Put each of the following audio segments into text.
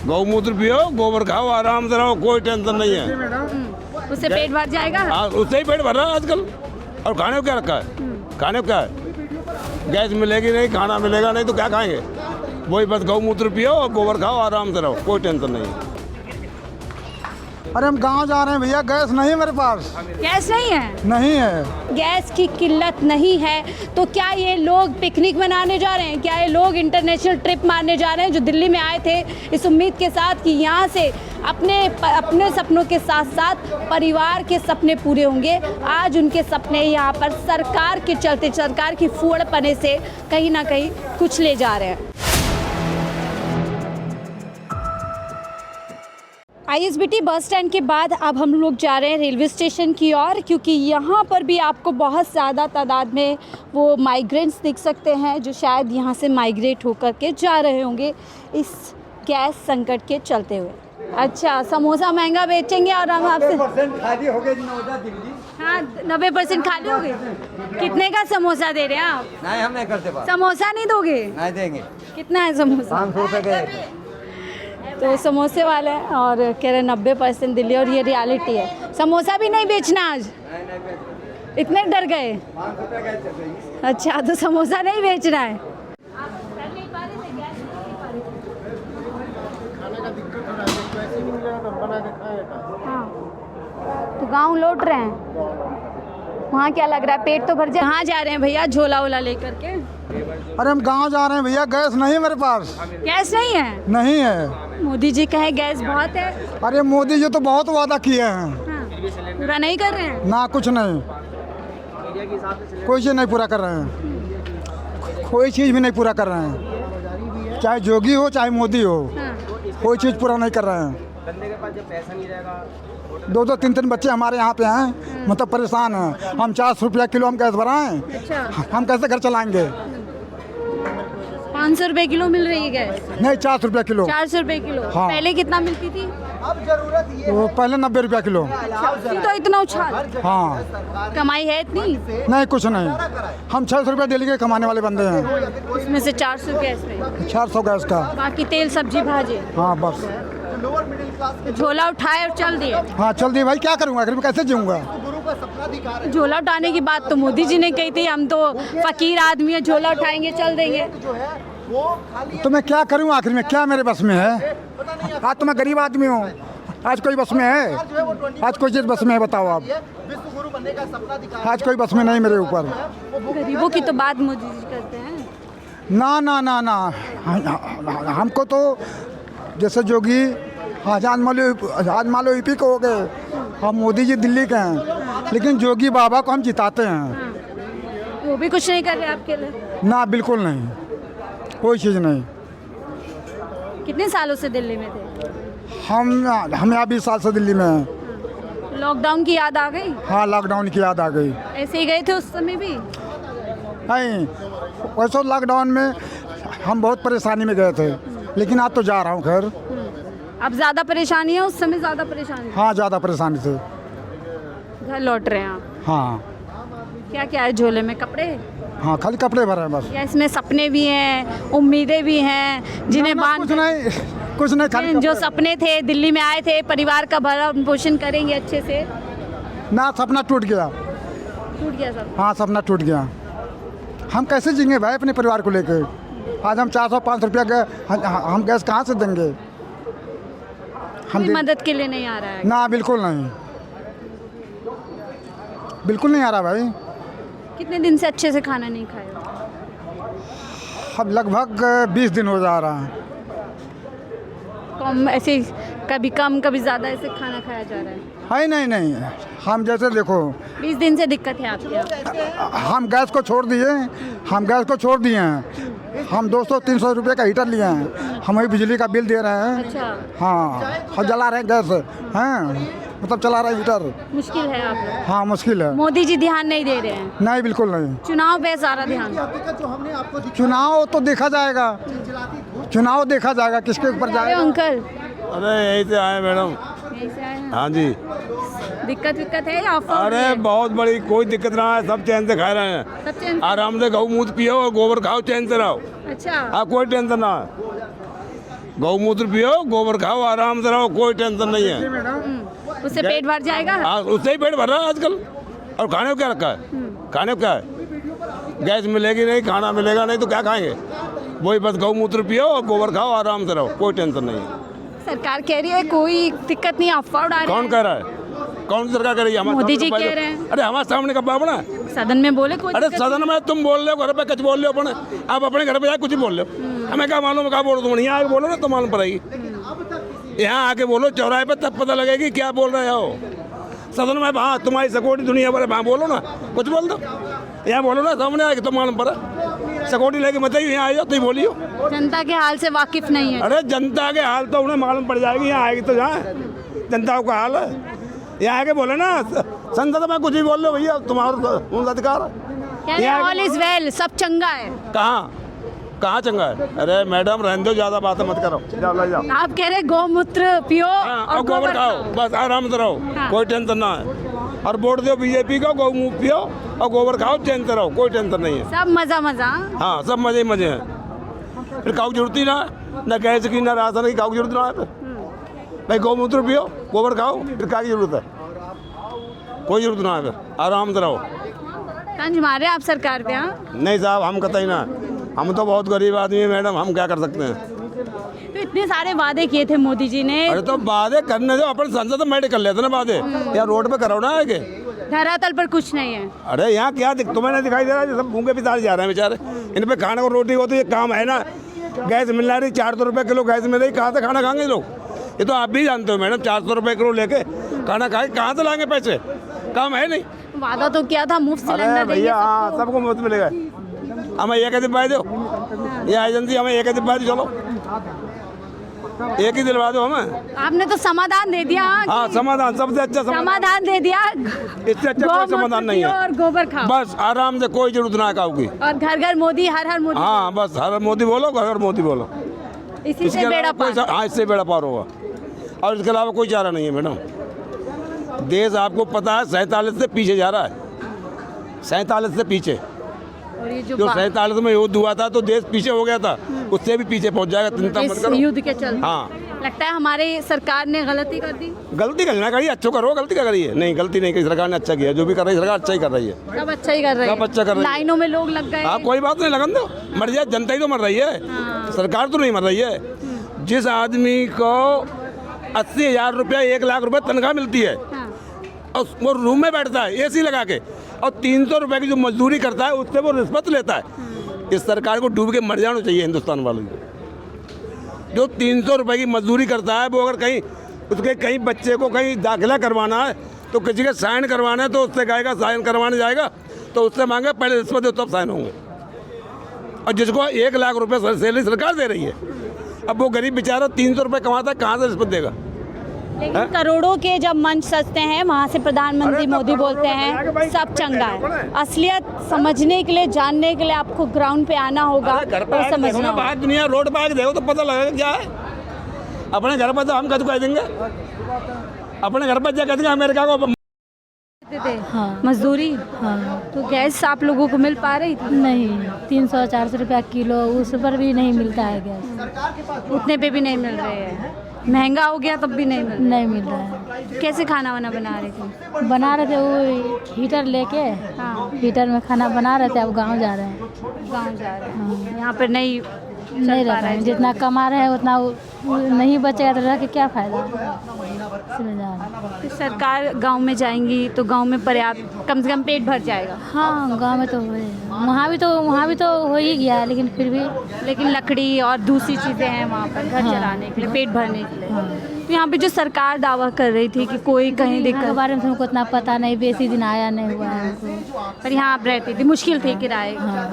गौमूत्र पियो, गोबर खाओ, आराम से रहो, कोई टेंशन नहीं है। उससे पेट भर जाएगा। हाँ, उससे ही पेट भर रहा है आजकल। और खाने को क्या रखा है? खाने को क्या है? गैस मिलेगी नहीं, खाना मिलेगा नहीं, तो क्या खाएंगे? वही बस गौमूत्र पियो और गोबर खाओ, आराम से रहो, कोई टेंशन नहीं है। अरे हम गांव जा रहे हैं भैया, गैस नहीं है मेरे पास। गैस नहीं है? नहीं है। गैस की किल्लत नहीं है तो क्या ये लोग पिकनिक मनाने जा रहे हैं? क्या ये लोग इंटरनेशनल ट्रिप मारने जा रहे हैं, जो दिल्ली में आए थे इस उम्मीद के साथ कि यहाँ से अपने सपनों के साथ साथ परिवार के सपने पूरे होंगे? आज उनके सपने यहाँ पर सरकार के चलते, सरकार की फूहड़पने से कहीं ना कहीं कुछ ले जा रहे हैं। ISBT बस स्टैंड के बाद अब हम लोग जा रहे हैं रेलवे स्टेशन की ओर, क्योंकि यहाँ पर भी आपको बहुत ज़्यादा तादाद में वो माइग्रेंट्स दिख सकते हैं जो शायद यहाँ से माइग्रेट होकर के जा रहे होंगे इस गैस संकट के चलते हुए। अच्छा, समोसा महंगा बेचेंगे और हम आपसे खाली हो गए दिल्ली। हाँ 90% खाली हो गए। कितने का समोसा दे रहे हैं आप? नहीं, हम नहीं करते बात। समोसा नहीं दोगे? नहीं देंगे। कितना है समोसा? 500 रुपये के। तो समोसे वाले हैं और कह रहे 90% दिल्ली, और ये रियलिटी है। समोसा भी नहीं बेचना आज? इतने डर गए? 500 रुपये का। अच्छा, तो समोसा नहीं बेचना है। हाँ, तो गांव लौट रहे हैं। वहाँ क्या लग रहा है, पेट तो भर जाए? कहाँ जा रहे हैं भैया झोला वोला लेकर के? अरे हम गांव जा रहे हैं भैया, गैस नहीं है मेरे पास। गैस नहीं है? नहीं है। मोदी जी कहे गैस बहुत है। अरे मोदी जी तो बहुत वादा किए हैं। हाँ, पूरा नहीं कर रहे हैं? ना, कुछ नहीं, कोई चीज़ नहीं पूरा कर रहे हैं। कोई चीज़ भी नहीं पूरा कर रहे हैं, चाहे जोगी हो चाहे मोदी हो। हाँ। कोई चीज़ पूरा नहीं कर रहे हैं। बंदे के पास जब पैसा नहीं रहेगा, 2-2, 3-3 बच्चे हमारे यहाँ पे हैं, मतलब परेशान हैं। हम 400 रुपया किलो हम गैस भराएं, अच्छा, हम कैसे घर चलाएंगे? 500 रुपए किलो मिल रही है गैस? नहीं, 400 रुपया किलो। 400 रुपए किलो? हाँ। पहले कितना मिलती थी? तो पहले 90 रुपया किलो। फिर तो इतना उछाल। हाँ, कमाई है इतनी? नहीं, कुछ नहीं। हम 600 रुपया डेली के कमाने वाले बंदे हैं। उसमें से 400 गैस में, 400 गैस का। बाकी तेल सब्जी भाजी। हाँ बस। झोला उठाए और चल दिए। हाँ चल दिए भाई, क्या करूँगा, आखिर में कैसे जीऊँगा? झोला उठाने की बात तो मोदी जी ने कही थी, हम तो फकीर आदमी है, झोला उठाएंगे चल देंगे। तो मैं क्या करूँ आखिर में, क्या मेरे बस में है? आज तो मैं गरीब आदमी हूँ, आज कोई बस में है? आज कोई चीज़ बस में है, बताओ आप? आज कोई बस में नहीं मेरे ऊपर। गरीबों की तो बात मोदी जी करते हैं। ना ना ना ना, हमको तो जैसे जोगी आजाद मालो यूपी को हो गए, हम मोदी जी दिल्ली के हैं, लेकिन जोगी बाबा को हम जिताते हैं। वो भी कुछ नहीं कर रहे आपके लिए? ना, बिल्कुल नहीं, कोई चीज़ नहीं। कितने सालों से दिल्ली में थे? हम यहाँ 20 साल से दिल्ली में हैं। लॉकडाउन की याद आ गई? हाँ, लॉकडाउन की याद आ गई। ऐसे ही गए थे उस समय भी? नहीं, वैसे लॉकडाउन में हम बहुत परेशानी में गए थे, लेकिन आज तो जा रहा हूँ खैर। अब ज़्यादा परेशानी है, उस समय ज़्यादा परेशानी थी? हाँ, ज़्यादा परेशानी थे। घर लौट रहे हैं आप? हाँ। क्या क्या है झोले में? कपड़े? हाँ, खाली कपड़े भरे हैं बस। या इसमें सपने भी हैं, उम्मीदें भी हैं जिन्हें कुछ नहीं, कुछ नहीं, खाली जो सपने थे, दिल्ली में आए थे, परिवार का भरण पोषण करेंगे अच्छे से? ना, सपना टूट गया। टूट गया सब? हाँ, सपना टूट गया। हम कैसे जिएंगे भाई अपने परिवार को लेकर? आज हम 400-500 रुपया हम गैस कहाँ से देंगे? कोई मदद के लिए नहीं आ रहा है? ना, बिल्कुल नहीं, बिल्कुल नहीं आ रहा भाई। कितने दिन से अच्छे से खाना नहीं खाए? अब लगभग 20 दिन हो जा रहा है। कम ऐसे, कभी कम कभी ज़्यादा ऐसे खाना खाया जा रहा है? है नहीं, हम जैसे देखो 20 दिन से दिक्कत है आपके? हम गैस को छोड़ दिए हैं। हम 200-300 रुपये का हीटर लिए हैं, हम वही बिजली का बिल दे रहे हैं। अच्छा। हाँ, और जला रहे हैं गैस, हैं, मतलब चला रहे हैं हीटर। मुश्किल है आप लोग? हाँ, मुश्किल है। मोदी जी ध्यान नहीं दे रहे हैं? नहीं, बिल्कुल नहीं। चुनाव पे सारा ध्यान? चुनाव तो देखा जाएगा, चुनाव देखा जाएगा किसके ऊपर जाएगा। अंकल, अरे यहीं से आए मैडम। यहीं से आए हैं? हाँ जी। दिक्कत है या ऑफर? अरे बहुत बड़ी कोई दिक्कत ना है, सब चैन से खा रहे हैं, सब चैन से? आराम से गौमूत्र पियो और गोबर खाओ, चैन से रहो। अच्छा, हाँ, कोई टेंशन ना है। गौमूत्र पियो, गोबर खाओ, आराम से रहो, कोई टेंशन नहीं है। उससे पेट भर जाएगा। हाँ, उससे ही पेट भर रहा है आजकल। और खाने को क्या रखा है? खाने को क्या है? गैस मिलेगी नहीं, खाना मिलेगा नहीं तो क्या खाएंगे? वही बस गौमूत्र पियो और गोबर खाओ, आराम से रहो, कोई टेंशन नहीं है। सरकार कह रही है कोई दिक्कत नहीं, अफवाह उड़ा रहे कौन हैं। कह रहा है? कौन सी सरकार कह रही है? हमारे मोदी सामने जी तो कह रहे हैं। अरे हमारे सामने कब बना? सदन में बोले कोई अरे दिक्कत सदन में तुम बोल रहे हो, घर पे कुछ बोल रहे हो अपने, आप अपने घर पे जाके कुछ बोल रहे हो, हमें क्या मालूम क्या बोल रहे हो? तुम यहाँ आके बोलो ना तो मालूम पड़ेगी। यहाँ आके बोलो चौराहे पे, तब पता लगेगी क्या बोल रहे हो। सदन में हाँ तुम्हारी सिक्योरिटी दुनिया भर है, वहाँ बोलो ना, कुछ बोल दो। यहाँ बोलो ना, सामने आके तो मालूम पड़ा। सिक्योरिटी लेके मत ही यहाँ आ जाओ, तो ही बोलियो। जनता के हाल से वाकिफ नहीं है। अरे जनता के हाल तो उन्हें मालूम पड़ जाएगी, यहाँ आएगी तो जहाँ जनता का हाल है। यहाँ आके बोले ना, संसद में कुछ भी बोल लो भैया, तुम्हारा अधिकार है। ऑल इज वेल, सब चंगा है। कहाँ चंगा है? अरे मैडम रहने दो, ज़्यादा बातें मत करो, जाओ ले जाओ। आप कह रहे गौमूत्र पियो और गोबर खाओ, बस आराम से रहो, हाँ। कोई टेंशन ना है। और वोट दो बीजेपी को, गौमूत्र पियो और गोबर खाओ, चैन से रहो, कोई टेंशन नहीं है। सब मजा मजा। हाँ, सब मजे ही मजे हैं। फिर काऊ जरूरत ही ना है, ना गैस की ना राशन की, काऊ जरूरत ना है। भाई गौमूत्र पियो, गोबर खाओ, फिर क्या की जरूरत है? कोई जरूरत ना है, फिर आराम से रहो। तंज मारे आप सरकार पे? हाँ, नहीं साहब, हम कतई ना, हम तो बहुत गरीब आदमी है मैडम, हम क्या कर सकते हैं? तो इतने सारे वादे किए थे मोदी जी ने। अरे तो वादे करने दो, अपन संसद में बैठ कर लेते ना वादे, या रोड पे करो ना आगे। धरातल पर कुछ नहीं है। अरे यहाँ क्या तुम्हें नहीं दिखाई दे रहा है? सब भूखे पिताल जा रहे हैं बेचारे, इन पे खाने को रोटी हो तो ये काम है ना। गैस मिल रही 400 रुपये किलो गैस मिल रही, कहाँ से खाना खाएंगे लोग? ये तो आप भी जानते हो मैडम, 400 रुपये किलो लेके खाना खाए, कहाँ से लाएंगे पैसे? काम है नहीं। वादा तो किया था मुफ्त अरे सिलेंडर देंगे भैया हाँ, सबको। सबको मुफ्त मिलेगा। हमें एक ही दिलवा दो, ये एजेंसी हमें एक ही दिलवा दो, चलो एक ही दिलवा दो हमें। आपने तो समाधान दे दिया। हाँ, समाधान सबसे अच्छा समाधान दे दिया। इससे अच्छा कोई समाधान नहीं पियो है। और गोबर खाओ, बस आराम से, कोई जरूरत ना है काऊ की। और घर घर मोदी, हर हर मोदी। हाँ बस, हर मोदी बोलो, घर मोदी बोलो, इसी इसके से बेड़ा अलावा कोई पार। हाँ, इससे बेड़ा पार होगा, और इसके अलावा कोई चारा नहीं है मैडम। देश आपको पता है 47 से पीछे जा रहा है, 47 से पीछे। और ये जो 47 में युद्ध हुआ था तो देश पीछे हो गया था, उससे भी पीछे पहुंच जाएगा, चिंता मत इस करो। युद्ध के चलते हाँ, लगता है हमारी सरकार ने गलती कर दी। गलती करना करिए, अच्छो करो, गलती क्या करिए? नहीं, गलती नहीं की, सरकार ने अच्छा किया, जो भी कर रही है सरकार अच्छा ही कर रही है। सब अच्छा ही कर रहे हैं। सब अच्छा कर रही है। लाइनों में लोग लग गए। हाँ, कोई बात नहीं, लगन दो, मर जाए, जनता ही तो मर रही है, सरकार तो नहीं मर रही है। जिस आदमी को 80,000 रुपया, 1 लाख रुपये तनख्वाह मिलती है, हाँ। और वो रूम में बैठता है एसी लगा के, और 300 रुपये की जो मजदूरी करता है उससे वो रिश्वत लेता है। इस सरकार को डूब के मर जाना चाहिए हिंदुस्तान वालों को। जो 300 रुपये की मजदूरी करता है, वो अगर कहीं उसके कहीं बच्चे को कहीं दाखिला करवाना है, तो किसी के साइन करवाना है, तो उससे कहेगा साइन करवाने जाएगा तो उससे मांगे पहले रिश्वत दो तब साइन होंगे। और जिसको 1 लाख रुपये सैलरी सरकार दे रही है, अब वो गरीब बेचारा 300 रुपये कमाता है, कहाँ से रिश्वत देगा? लेकिन करोड़ों के जब मंच सजते हैं, वहाँ से प्रधानमंत्री अरे तो मोदी करोड़ों बोलते का हैं लगा के भाई सब घर पे चंगा देखो है। ना। असलियत समझने के लिए, जानने के लिए आपको ग्राउंड पे आना होगा अरे घर पे और आके देखो समझना ना, होगा। बाहर दुनिया रोड पे आके देखो तो पता लगेगा क्या है। अपने घर पर तो हम कह देंगे, अपने घर पर क्या कह देंगे, अमेरिका को देते थे मजदूरी। हाँ तो गैस आप लोगों को मिल पा रही थी? नहीं, 300-400 रुपया किलो, उस पर भी नहीं मिलता है गैस। उतने पे भी नहीं मिल रहे हैं, महंगा हो गया तब भी नहीं मिल नहीं मिल रहा है। रहा। कैसे खाना वाना बना रहे थे? बना रहे थे वो हीटर लेके, हाँ, हीटर में खाना बना रहे थे। अब गांव जा रहे हैं, गाँव जा रहे हैं, यहाँ पर नहीं नहीं रह रहे हैं। जितना कमा रहे हैं उतना वो नहीं बचेगा तो रह के क्या फ़ायदा, इसलिए जा रहे हैं। तो सरकार गांव में जाएंगी तो गांव में पर्याप्त, कम से कम पेट भर जाएगा। हाँ, गांव में तो वहाँ भी तो हो ही गया है, लेकिन फिर भी लेकिन लकड़ी और दूसरी चीज़ें हैं वहाँ पर घर हाँ। चलाने के लिए, पेट भरने के लिए। हाँ। तो यहाँ पे जो सरकार दावा कर रही थी कि कोई कहीं यहाँ के दिक्कत, बारे में तो हमको उतना पता नहीं, बेसी दिन आया नहीं हुआ है हमको। पर यहाँ आप रहती थी, मुश्किल थी किराए, हाँ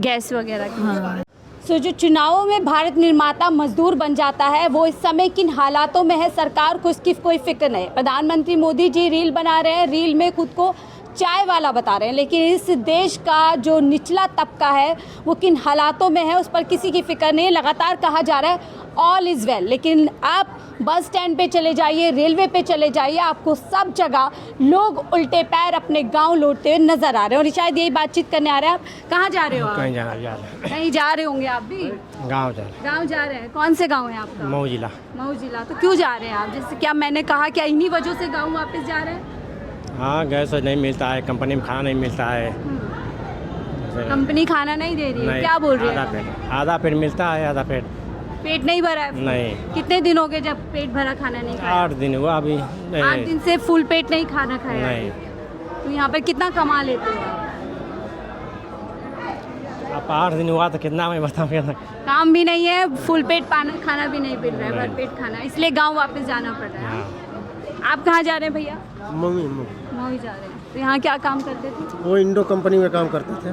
गैस वगैरह की। हाँ। सो जो चुनावों में भारत निर्माता मजदूर बन जाता है, वो इस समय किन हालातों में है, सरकार को इसकी कोई फिक्र नहीं। प्रधानमंत्री मोदी जी रील बना रहे हैं, रील में खुद को चाय वाला बता रहे हैं, लेकिन इस देश का जो निचला तबका है वो किन हालातों में है उस पर किसी की फिक्र नहीं। लगातार कहा जा रहा है ऑल इज़ वेल, लेकिन आप बस स्टैंड पे चले जाइए, रेलवे पे चले जाइए, आपको सब जगह लोग उल्टे पैर अपने गांव लौटते हुए नजर आ रहे हैं। और शायद यही बातचीत करने आ रहे हैं। आप कहाँ जा रहे हो? आप कहीं जा रहे हैं, कहीं जा रहे होंगे आप भी? गाँव जा रहे हैं, गांव जा रहे हैं। कौन से गांव है आपका? मऊ जिला। मऊ जिला। तो क्यों जा रहे हैं आप? जैसे क्या मैंने कहा, क्या इन्हीं वजह से गाँव वापस जा रहे हैं? हाँ, गैस नहीं मिलता है, कंपनी में खाना नहीं मिलता है। कंपनी खाना नहीं दे रही है? क्या बोल रही है? आधा पेट मिलता है, आधा पेट पेट नहीं भरा है? नहीं। कितने दिन हो गए जब पेट भरा खाना नहीं खाया? 8 दिन हुआ अभी। 8 दिन से फुल पेट नहीं खाना खाया? नहीं। तो यहाँ पर कितना कमा लेते हो? अब 8 दिन हुआ तो कितना मैं बताऊँ? काम भी नहीं है, फुल पेट खाना भी नहीं मिल रहा है, भर पेट खाना, इसलिए गांव वापस जाना पड़ रहा है। आप कहाँ जा रहे हैं भैया? मऊ मऊ जा रहे हैं। तो यहाँ क्या काम करते थे? वो इंडो कंपनी में काम करते थे।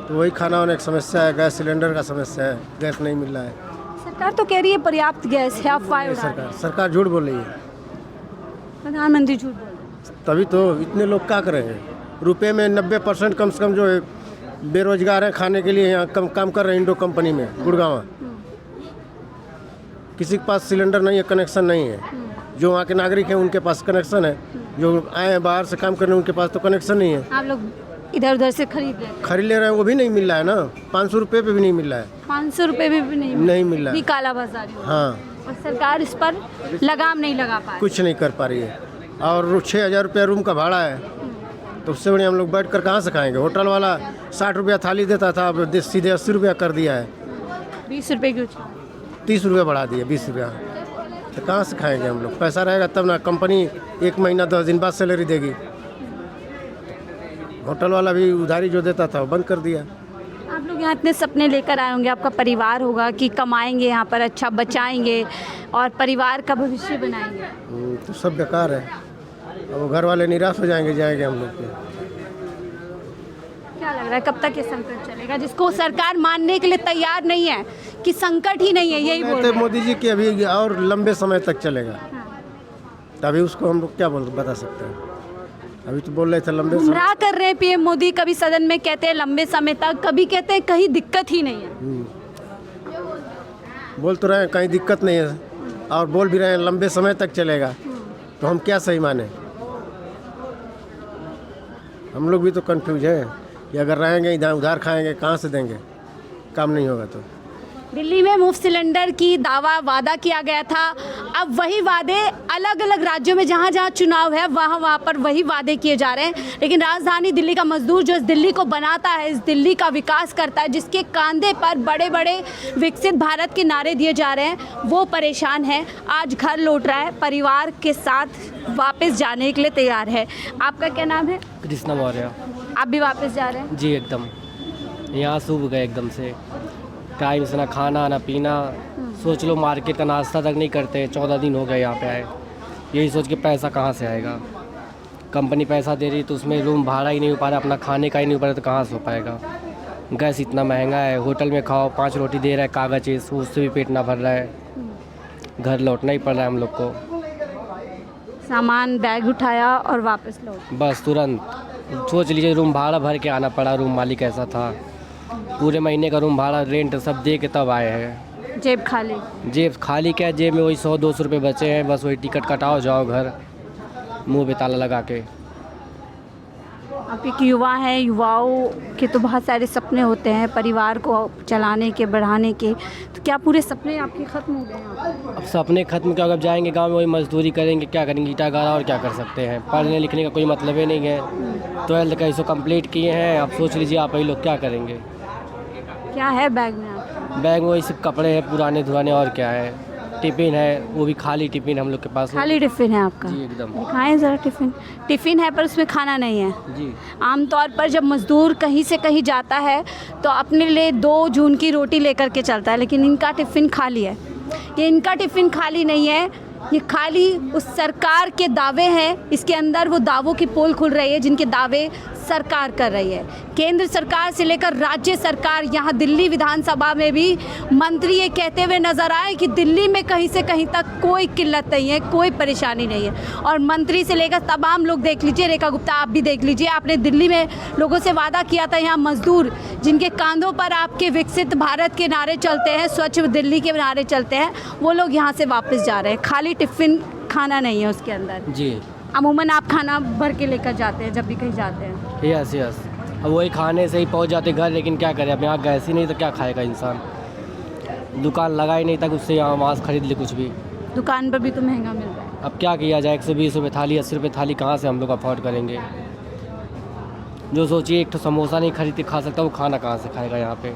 तो वही खाना होने की समस्या है, गैस सिलेंडर का समस्या है, गैस नहीं मिल रहा है। सरकार तो कह रही है पर्याप्त गैस है, अफवाह उड़ा रही है। सरकार झूठ बोल रही है, प्रधानमंत्री झूठ बोल रहे हैं। तभी तो इतने लोग क्या करेंगे। रुपए में 90% कम से कम जो है बेरोजगार हैं, खाने के लिए यहाँ कम काम कर रहे हैं इंडो कंपनी में गुड़गांव। किसी के पास सिलेंडर नहीं है, कनेक्शन नहीं है। जो वहाँ के नागरिक हैं उनके पास कनेक्शन है, जो आए हैं बाहर से काम करने उनके पास तो कनेक्शन नहीं है। आप लोग इधर उधर से खरीद ले रहे हैं, वो भी नहीं मिल रहा है ना। 500 रुपये पे भी नहीं मिल रहा है। 500 रुपये भी नहीं मिल रहा है। काला बाजारी। हाँ, और सरकार इस पर लगाम नहीं लगा पा रही, कुछ नहीं कर पा रही है। और 6,000 रुपया रूम का भाड़ा है, तो उससे बढ़िया हम लोग बैठ कर कहाँ से खाएंगे। होटल वाला 60 रुपया थाली देता था, अब सीधे 80 रुपया कर दिया है। 20 रुपये क्यों? 30 रुपया बढ़ा दिया, 20 रुपया। तो कहाँ से खाएंगे हम लोग? पैसा रहेगा तब ना। कंपनी 1 महीना 10 दिन बाद सैलरी देगी। होटल वाला भी उधारी जो देता था वो बंद कर दिया। आप लोग यहाँ इतने सपने लेकर आए होंगे, आपका परिवार होगा कि कमाएंगे यहाँ पर, अच्छा बचाएंगे और परिवार का भविष्य बनाएंगे। तो सब बेकार है। अब वो घर वाले निराश हो जाएंगे हम लोग के। क्या लग रहा है कब तक ये संकट चलेगा, जिसको सरकार मानने के लिए तैयार नहीं है कि संकट ही नहीं है, यही बोल रहे हैं। मोदी जी की अभी और लंबे समय तक चलेगा। तभी उसको हम लोग क्या बता सकते हैं। अभी तो बोल रहे थे लंबे समय। गुमराह कर रहे हैं पीएम मोदी, कभी सदन में कहते हैं लंबे समय तक, कभी कहते हैं कहीं दिक्कत ही नहीं है। बोल तो रहे हैं कहीं दिक्कत नहीं है, और बोल भी रहे हैं लंबे समय तक चलेगा। तो हम क्या सही माने? हम लोग भी तो कंफ्यूज हैं कि अगर रहेंगे इधर उधार खाएंगे, कहाँ से देंगे? काम नहीं होगा तो। दिल्ली में मुफ्त सिलेंडर की वादा किया गया था। अब वही वादे अलग अलग राज्यों में जहाँ जहाँ चुनाव है वहाँ पर वही वादे किए जा रहे हैं। लेकिन राजधानी दिल्ली का मजदूर जो इस दिल्ली को बनाता है, इस दिल्ली का विकास करता है, जिसके कंधे पर बड़े बड़े विकसित भारत के नारे दिए जा रहे हैं, वो परेशान है। आज घर लौट रहा है, परिवार के साथ वापस जाने के लिए तैयार है। आपका क्या नाम है? कृष्णा मौर्य। आप भी वापस जा रहे हैं? जी एकदम, यहाँ सूख गए एकदम से। टाइम से ना खाना ना पीना, सोच लो मार्केट का नाश्ता तक नहीं करते। 14 दिन हो गए यहाँ पे आए, यही सोच के पैसा कहाँ से आएगा। कंपनी पैसा दे रही तो उसमें रूम भाड़ा ही नहीं हो पा रहा, अपना खाने का ही नहीं हो पा रहा, तो कहाँ से हो पाएगा। गैस इतना महंगा है, होटल में खाओ 5 रोटी दे रहा है कागज़, उससे भी पेट ना भर रहा है। घर लौटना ही पड़ रहा है हम लोग को। सामान बैग उठाया और वापस लौट, बस तुरंत। सोच लीजिए रूम भाड़ा भर के आना पड़ा। रूम मालिक ऐसा था, पूरे महीने का रूम भाड़ा रेंट सब दे के तब आए हैं। जेब खाली? जेब खाली क्या, जेब में वही 100-200 रुपये बचे हैं, बस वही टिकट कटाओ जाओ घर, मुंह पे ताला लगा के। आप एक युवा हैं, युवाओं के तो बहुत सारे सपने होते हैं परिवार को चलाने के, बढ़ाने के, तो क्या पूरे सपने आपके ख़त्म हो गए हैं? अब सपने ख़त्म क्या, अब जाएंगे गांव में वही मजदूरी करेंगे, क्या करेंगे, ईटा गाड़ा, और क्या कर सकते हैं। पढ़ने लिखने का कोई मतलब ही नहीं है। 12th का इसको कंप्लीट किए हैं, अब सोच लीजिए आप ही लोग क्या करेंगे। क्या है बैग में आपके? बैग में वही सब कपड़े हैं पुराने धुराने, और क्या है। टिफ़िन है, वो भी खाली टिफ़िन हम लोग के पास। खाली टिफ़िन है आपका? जी एकदम। दिखाएं ज़रा टिफ़िन। टिफ़िन है पर उसमें खाना नहीं है जी। आमतौर पर जब मज़दूर कहीं से कहीं जाता है तो अपने लिए 2 जून की रोटी लेकर के चलता है, लेकिन इनका टिफ़िन खाली है। ये इनका टिफ़िन खाली नहीं है, ये खाली उस सरकार के दावे हैं। इसके अंदर वो दावों की पोल खुल रही है जिनके दावे सरकार कर रही है। केंद्र सरकार से लेकर राज्य सरकार, यहाँ दिल्ली विधानसभा में भी मंत्री ये कहते हुए नजर आए कि दिल्ली में कहीं से कहीं तक कोई किल्लत नहीं है, कोई परेशानी नहीं है। और मंत्री से लेकर तमाम लोग देख लीजिए, रेखा गुप्ता आप भी देख लीजिए, आपने दिल्ली में लोगों से वादा किया था, यहाँ मजदूर जिनके कांधों पर आपके विकसित भारत के नारे चलते हैं, स्वच्छ दिल्ली के नारे चलते हैं, वो लोग यहाँ से वापस जा रहे हैं। खाली टिफ़िन खाना नहीं है उसके अंदर। जी अमूमन आप खाना भर के लेकर जाते हैं जब भी कहीं जाते हैं। यस यस, अब वही खाने से ही पहुंच जाते घर, लेकिन क्या करें, अब यहाँ गैस ही नहीं तो क्या खाएगा इंसान। दुकान लगा ही नहीं तक उससे यहाँ मांस खरीद ले कुछ भी। दुकान पर भी तो महंगा मिल रहा है। अब क्या किया जाए, 120 रुपये थाली, 80 रुपये थाली कहाँ से हम लोग अफोर्ड करेंगे। जो सोचिए एक तो समोसा नहीं खरीद के खा सकता, वो खाना कहाँ से खाएगा यहाँ पे।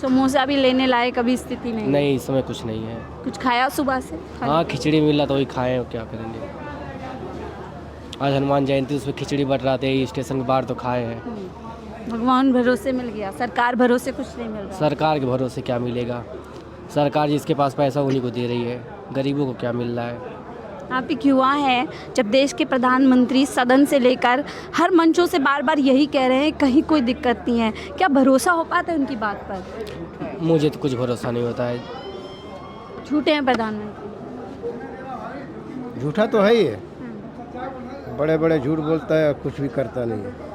समोसा भी लेने लायक अभी स्थिति नहीं है। नहीं, इस समय कुछ नहीं है। कुछ खाया सुबह से? हाँ, खिचड़ी मिला तो वही खाएं, और क्या करेंगे। आज हनुमान जयंती, उसमें खिचड़ी बट रहा थे, स्टेशन के बाहर तो खाए हैं। भगवान भरोसे मिल गया, सरकार भरोसे कुछ नहीं मिल रहा। सरकार के भरोसे क्या मिलेगा, सरकार जिसके पास पैसा उन्हीं को दे रही है, गरीबों को क्या मिल रहा है। आप एक युवा हैं, जब देश के प्रधानमंत्री सदन से लेकर हर मंचों से बार बार यही कह रहे हैं कहीं कोई दिक्कत नहीं है, क्या भरोसा हो पाता है उनकी बात पर? मुझे तो कुछ भरोसा नहीं होता है। झूठे हैं प्रधानमंत्री? झूठा तो है ही है, बड़े बड़े झूठ बोलता है, कुछ भी करता नहीं है।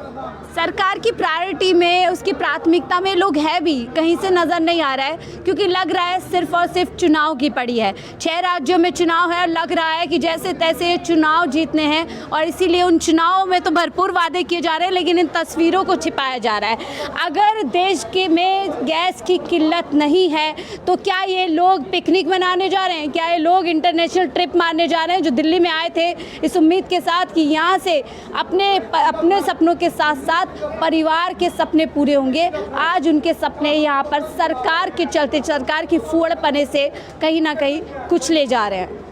सरकार की प्रायोरिटी में, उसकी प्राथमिकता में लोग है भी, कहीं से नज़र नहीं आ रहा है, क्योंकि लग रहा है सिर्फ और सिर्फ चुनाव की पड़ी है। 6 राज्यों में चुनाव है और लग रहा है कि जैसे तैसे चुनाव जीतने हैं, और इसीलिए उन चुनावों में तो भरपूर वादे किए जा रहे हैं, लेकिन इन तस्वीरों को छिपाया जा रहा है। अगर देश के में गैस की किल्लत नहीं है तो क्या ये लोग पिकनिक मनाने जा रहे हैं? क्या ये लोग इंटरनेशनल ट्रिप मारने जा रहे हैं, जो दिल्ली में आए थे इस उम्मीद के साथ कि यहाँ से अपने सपनों के साथ साथ परिवार के सपने पूरे होंगे? आज उनके सपने यहाँ पर सरकार के चलते, सरकार की फूहड़पने से कहीं ना कहीं कुचले जा रहे हैं।